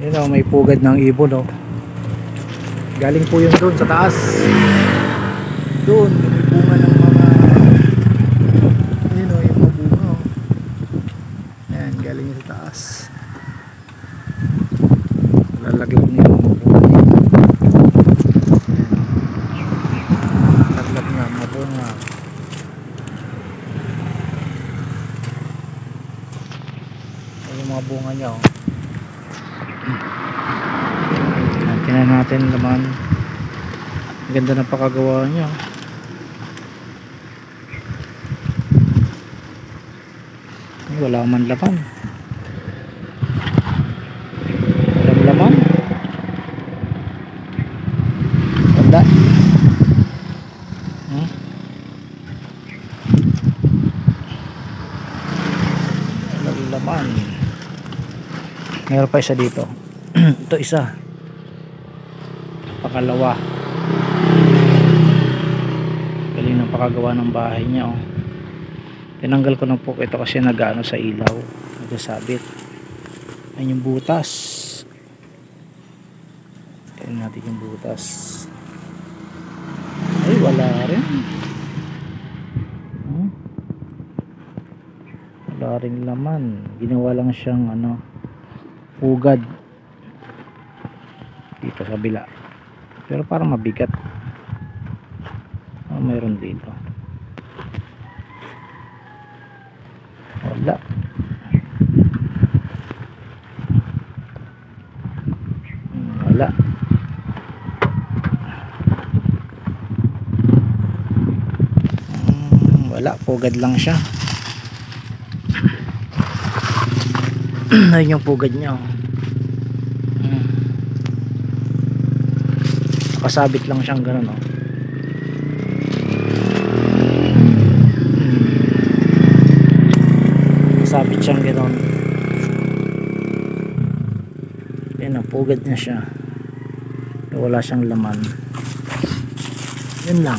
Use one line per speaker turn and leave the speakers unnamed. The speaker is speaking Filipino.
Yun o, may pugad ng ibon o. Galing po yun doon sa taas. Doon, may bunga ng mga, yun o, yung mga bunga o. Ayan, galing yun sa taas. Lalaglag niya yung mga bunga niya. Lalaglag nga mga bunga. Ayan yung mga bunga niya o. Tingnan natin naman. Ganda ng pakagawa niya. Ay, wala man laman. Walang laman. Wala. Walang laman. Meron pa isa dito. Ito isa. Pakalawa. Galing ng pakagawa ng bahay niya oh. Tinanggal ko na po ito kasi nag-ano sa ilaw, nagsasabit. Ayun yung butas. Tingnan natin yung butas. Ay, wala rin. Wala rin laman. Ginawa lang siyang ano, pugad dito sa kabila. Pero parang mabigat. Oh, mayroon dito. Wala. Wala. Wala, pugad lang siya. Ayun yung pugad niya. Nakasabit lang siyang gano'n oh. Nakasabit siyang gano'n. Yan ang pugad niya siya. Wala siyang laman. Yun lang.